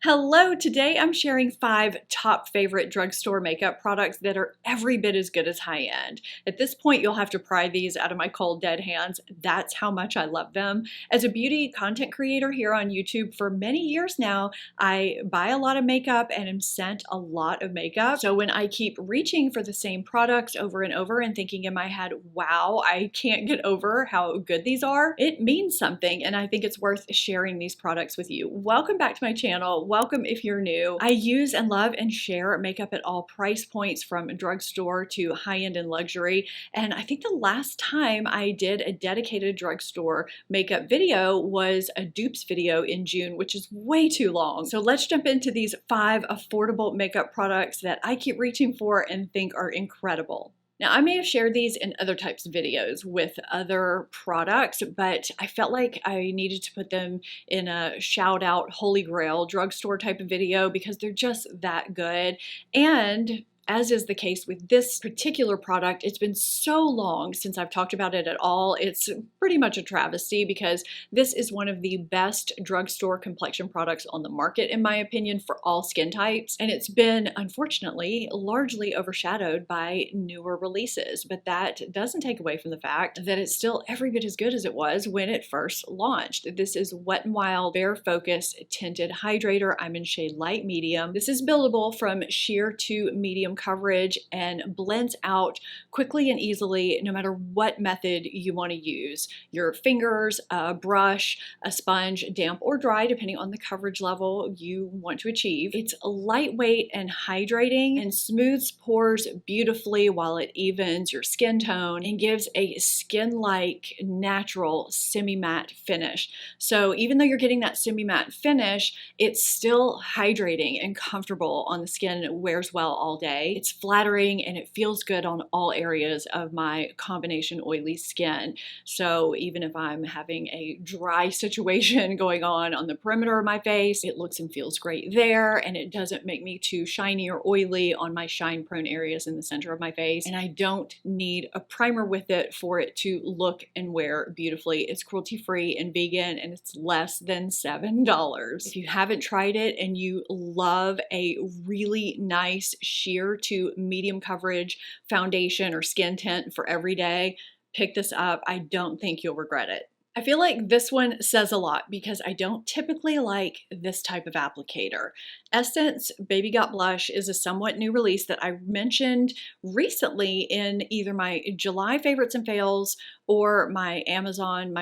Hello, today I'm sharing 5 top favorite drugstore makeup products that are every bit as good as high end. At this point, you'll have to pry these out of my cold dead hands. That's how much I love them. As a beauty content creator here on YouTube for many years now, I buy a lot of makeup and am sent a lot of makeup. So when I keep reaching for the same products over and over and thinking in my head, wow, I can't get over how good these are, it means something, and I think it's worth sharing these products with you. Welcome back to my channel. Welcome if you're new. I use and love and share makeup at all price points, from drugstore to high-end and luxury. And I think the last time I did a dedicated drugstore makeup video was a dupes video in June, which is way too long. So let's jump into these 5 affordable makeup products that I keep reaching for and think are incredible. Now, I may have shared these in other types of videos with other products, but I felt like I needed to put them in a shout out Holy Grail drugstore type of video because they're just that good. And as is the case with this particular product, it's been so long since I've talked about it at all. It's pretty much a travesty because this is one of the best drugstore complexion products on the market, in my opinion, for all skin types. And it's been, unfortunately, largely overshadowed by newer releases. But that doesn't take away from the fact that it's still every bit as good as it was when it first launched. This is Wet n Wild Bare Focus Tinted Hydrator. I'm in shade light medium. This is buildable from sheer to medium coverage and blends out quickly and easily no matter what method you want to use. Your fingers, a brush, a sponge, damp or dry depending on the coverage level you want to achieve. It's lightweight and hydrating and smooths pores beautifully while it evens your skin tone and gives a skin-like natural semi-matte finish. So even though you're getting that semi-matte finish, it's still hydrating and comfortable on the skin and it wears well all day. It's flattering and it feels good on all areas of my combination oily skin. So even if I'm having a dry situation going on the perimeter of my face, it looks and feels great there, and it doesn't make me too shiny or oily on my shine prone areas in the center of my face. And I don't need a primer with it for it to look and wear beautifully. It's cruelty free and vegan, and it's less than $7. If you haven't tried it and you love a really nice sheer to medium coverage foundation or skin tint for every day, pick this up. I don't think you'll regret it. I feel like this one says a lot because I don't typically like this type of applicator. Essence Baby Got Blush is a somewhat new release that I mentioned recently in either my July favorites and fails or my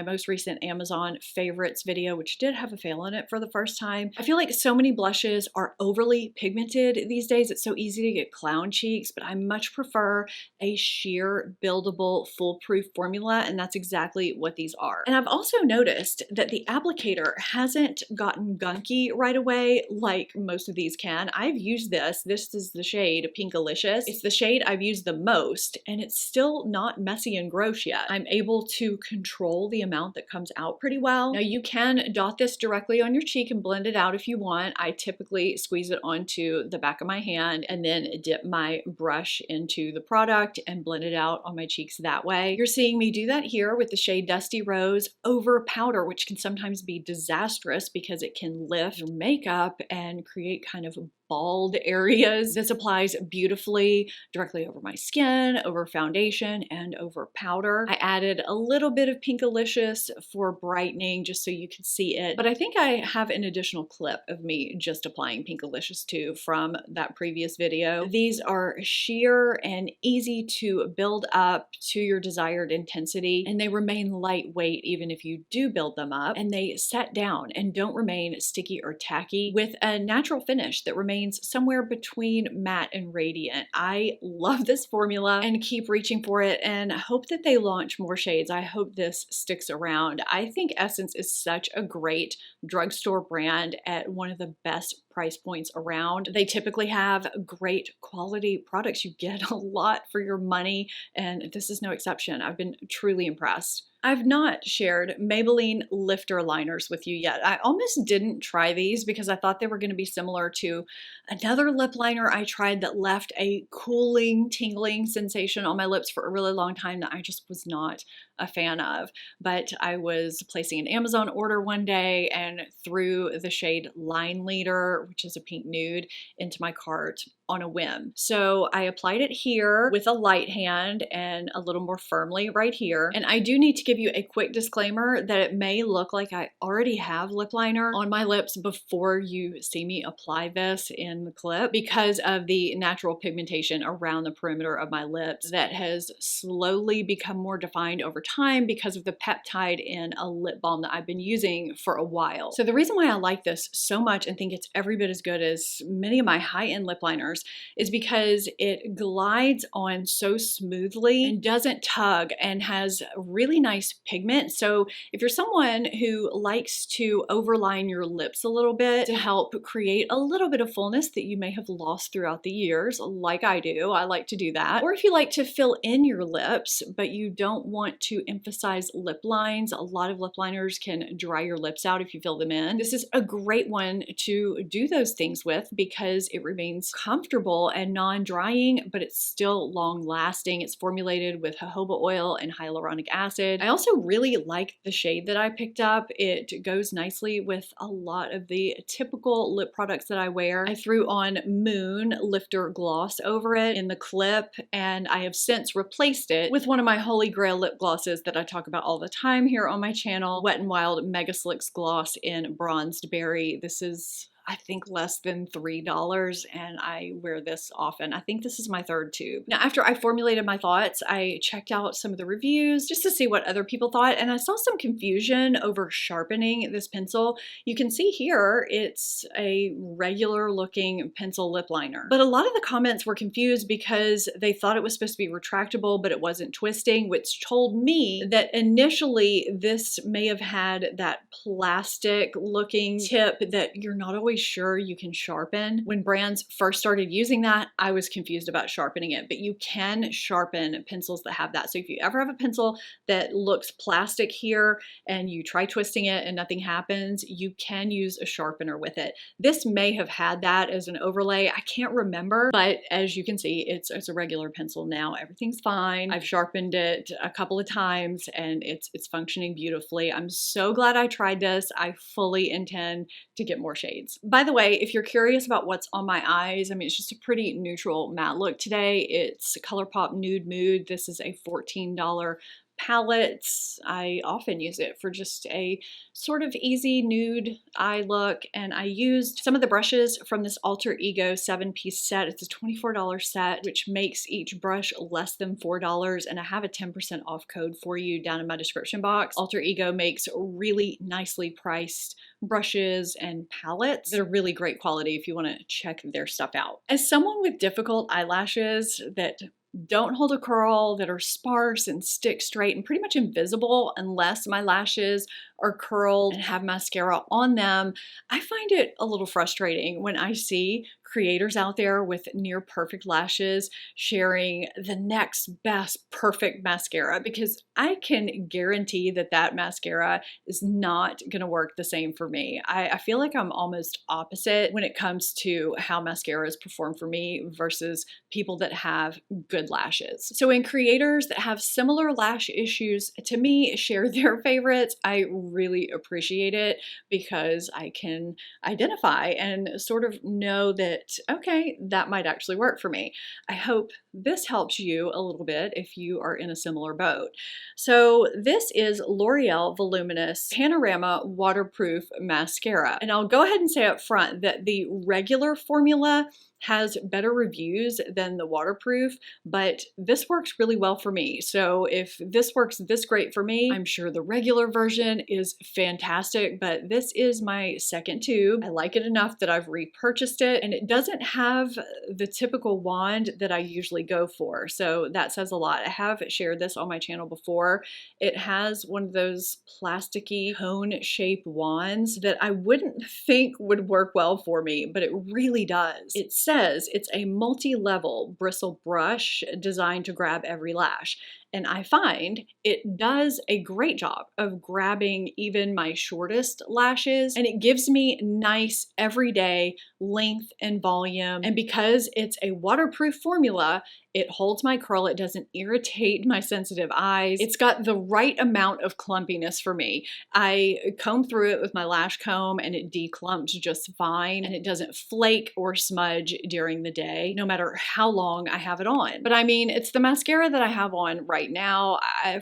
most recent Amazon favorites video, which did have a fail in it for the first time. I feel like so many blushes are overly pigmented these days. It's so easy to get clown cheeks, but I much prefer a sheer, buildable, foolproof formula, and that's exactly what these are. And I've also noticed that the applicator hasn't gotten gunky right away like most of these can. I've used this. This is the shade Pinkalicious. It's the shade I've used the most, and it's still not messy and gross yet. I'm able to control the amount that comes out pretty well. Now you can dot this directly on your cheek and blend it out if you want. I typically squeeze it onto the back of my hand and then dip my brush into the product and blend it out on my cheeks that way. You're seeing me do that here with the shade Dusty Rose over powder, which can sometimes be disastrous because it can lift your makeup and create kind of bald areas. This applies beautifully directly over my skin, over foundation, and over powder. I added a little bit of Pinkalicious for brightening just so you can see it, but I think I have an additional clip of me just applying Pinkalicious too from that previous video. These are sheer and easy to build up to your desired intensity, and they remain lightweight even if you do build them up, and they set down and don't remain sticky or tacky with a natural finish that remains somewhere between matte and radiant. I love this formula and keep reaching for it and hope that they launch more shades. I hope this sticks around. I think Essence is such a great drugstore brand at one of the best price points around. They typically have great quality products. You get a lot for your money, and this is no exception. I've been truly impressed. I've not shared Maybelline lifter liners with you yet. I almost didn't try these because I thought they were going to be similar to another lip liner I tried that left a cooling, tingling sensation on my lips for a really long time that I just was not a fan of. But I was placing an Amazon order one day and threw the shade Line Leader, which is a pink nude, into my cart on a whim. So I applied it here with a light hand and a little more firmly right here. And I do need to give you a quick disclaimer that it may look like I already have lip liner on my lips before you see me apply this in the clip, because of the natural pigmentation around the perimeter of my lips that has slowly become more defined over time because of the peptide in a lip balm that I've been using for a while. So the reason why I like this so much and think it's every bit as good as many of my high-end lip liners is because it glides on so smoothly and doesn't tug and has really nice pigment. So if you're someone who likes to overline your lips a little bit to help create a little bit of fullness that you may have lost throughout the years, like I do, I like to do that. Or if you like to fill in your lips, but you don't want to emphasize lip lines, a lot of lip liners can dry your lips out if you fill them in. This is a great one to do those things with because it remains comfortable and non-drying, but it's still long-lasting. It's formulated with jojoba oil and hyaluronic acid. I also really like the shade that I picked up. It goes nicely with a lot of the typical lip products that I wear. I threw on Moon Lifter Gloss over it in the clip, and I have since replaced it with one of my holy grail lip glosses that I talk about all the time here on my channel, Wet n Wild Mega Slicks Gloss in Bronzed Berry. This is, I think, less than $3, and I wear this often. I think this is my third tube. Now, after I formulated my thoughts, I checked out some of the reviews just to see what other people thought, and I saw some confusion over sharpening this pencil. You can see here, it's a regular looking pencil lip liner, but a lot of the comments were confused because they thought it was supposed to be retractable, but it wasn't twisting, which told me that initially this may have had that plastic looking tip that you're not always sure you can sharpen. When brands first started using that, I was confused about sharpening it, but you can sharpen pencils that have that. So if you ever have a pencil that looks plastic here and you try twisting it and nothing happens, you can use a sharpener with it. This may have had that as an overlay. I can't remember, but as you can see, it's a regular pencil now. Everything's fine. I've sharpened it a couple of times and it's functioning beautifully. I'm so glad I tried this. I fully intend to get more shades. By the way, if you're curious about what's on my eyes, I mean, it's just a pretty neutral matte look today. It's ColourPop Nude Mood. This is a $14 palette. I often use it for just a sort of easy nude eye look, and I used some of the brushes from this Alter Ego 7-piece set. It's a $24 set, which makes each brush less than $4, and I have a 10% off code for you down in my description box. Alter Ego makes really nicely priced brushes and palettes that are really great quality if you want to check their stuff out. As someone with difficult eyelashes that don't hold a curl, that are sparse and stick straight and pretty much invisible unless my lashes are curled and have mascara on them, I find it a little frustrating when I see creators out there with near perfect lashes sharing the next best perfect mascara, because I can guarantee that that mascara is not going to work the same for me. I feel like I'm almost opposite when it comes to how mascaras perform for me versus people that have good lashes. So when creators that have similar lash issues to me share their favorites, I really appreciate it because I can identify and sort of know that, okay, that might actually work for me. I hope this helps you a little bit if you are in a similar boat. So this is L'Oreal Voluminous Panorama Waterproof Mascara. And I'll go ahead and say up front that the regular formula has better reviews than the waterproof, but this works really well for me. So if this works this great for me, I'm sure the regular version is fantastic, but this is my second tube. I like it enough that I've repurchased it, and it doesn't have the typical wand that I usually go for. So that says a lot. I have shared this on my channel before. It has one of those plasticky cone-shaped wands that I wouldn't think would work well for me, but it really does. It says it's a multi-level bristle brush designed to grab every lash. And I find it does a great job of grabbing even my shortest lashes, and it gives me nice everyday length and volume. And because it's a waterproof formula, it holds my curl, it doesn't irritate my sensitive eyes. It's got the right amount of clumpiness for me. I comb through it with my lash comb and it declumps just fine, and it doesn't flake or smudge during the day, no matter how long I have it on. But I mean, it's the mascara that I have on right now.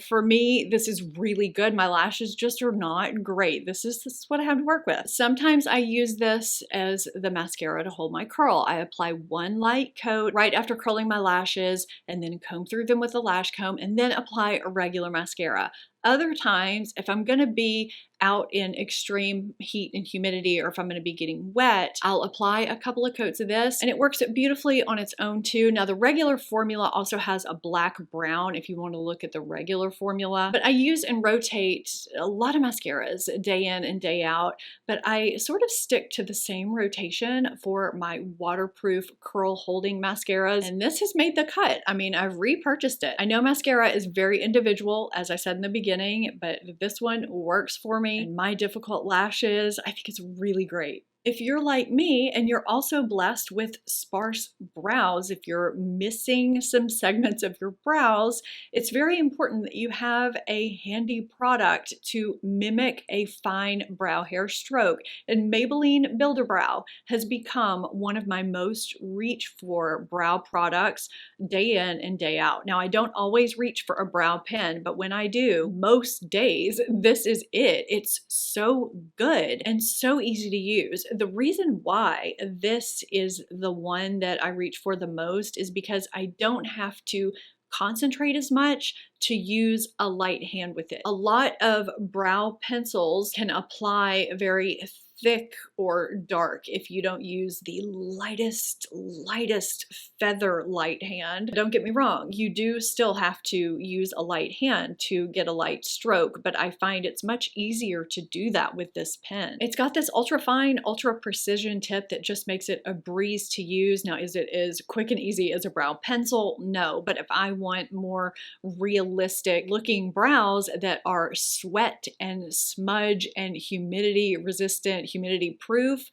For me, this is really good. My lashes just are not great. This is what I have to work with. Sometimes I use this as the mascara to hold my curl. I apply one light coat right after curling my lashes and then comb through them with a lash comb and then apply a regular mascara. Other times, if I'm gonna be out in extreme heat and humidity, or if I'm gonna be getting wet, I'll apply a couple of coats of this, and it works beautifully on its own too. Now, the regular formula also has a black brown if you wanna look at the regular formula, but I use and rotate a lot of mascaras day in and day out, but I sort of stick to the same rotation for my waterproof curl holding mascaras, and this has made the cut. I mean, I've repurchased it. I know mascara is very individual, as I said in the beginning, but this one works for me and my difficult lashes. I think it's really great. If you're like me and you're also blessed with sparse brows, if you're missing some segments of your brows, it's very important that you have a handy product to mimic a fine brow hair stroke. And Maybelline Builder Brow has become one of my most reached for brow products day in and day out. Now, I don't always reach for a brow pen, but when I do, most days, this is it. It's so good and so easy to use. The reason why this is the one that I reach for the most is because I don't have to concentrate as much to use a light hand with it. A lot of brow pencils can apply very thick or dark if you don't use the lightest feather light hand. Don't get me wrong, you do still have to use a light hand to get a light stroke, but I find it's much easier to do that with this pen. It's got this ultra fine, ultra precision tip that just makes it a breeze to use. Now, is it as quick and easy as a brow pencil? No, but if I want more realistic looking brows that are sweat and smudge and humidity resistant, humidity proof,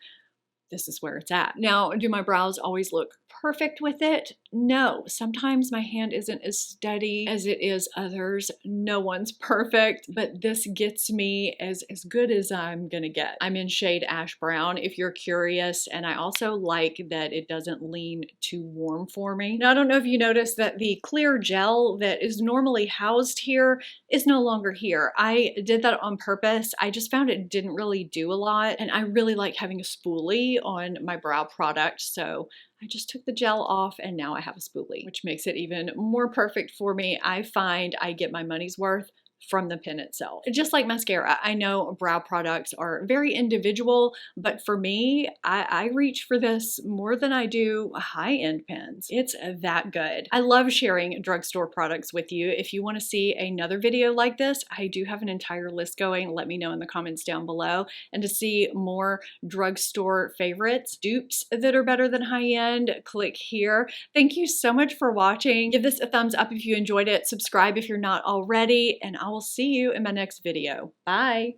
this is where it's at. Now, do my brows always look perfect with it? No. Sometimes my hand isn't as steady as it is others. No one's perfect, but this gets me as good as I'm gonna get. I'm in shade Ash Brown if you're curious, and I also like that it doesn't lean too warm for me. Now, I don't know if you noticed that the clear gel that is normally housed here is no longer here. I did that on purpose. I just found it didn't really do a lot, and I really like having a spoolie on my brow product, so I just took the gel off and now I have a spoolie, which makes it even more perfect for me. I find I get my money's worth from the pen itself. Just like mascara, I know brow products are very individual, but for me, I reach for this more than I do high-end pens. It's that good. I love sharing drugstore products with you. If you want to see another video like this, I do have an entire list going. Let me know in the comments down below. And to see more drugstore favorites, dupes that are better than high-end, click here. Thank you so much for watching. Give this a thumbs up if you enjoyed it. Subscribe if you're not already, and I will see you in my next video. Bye.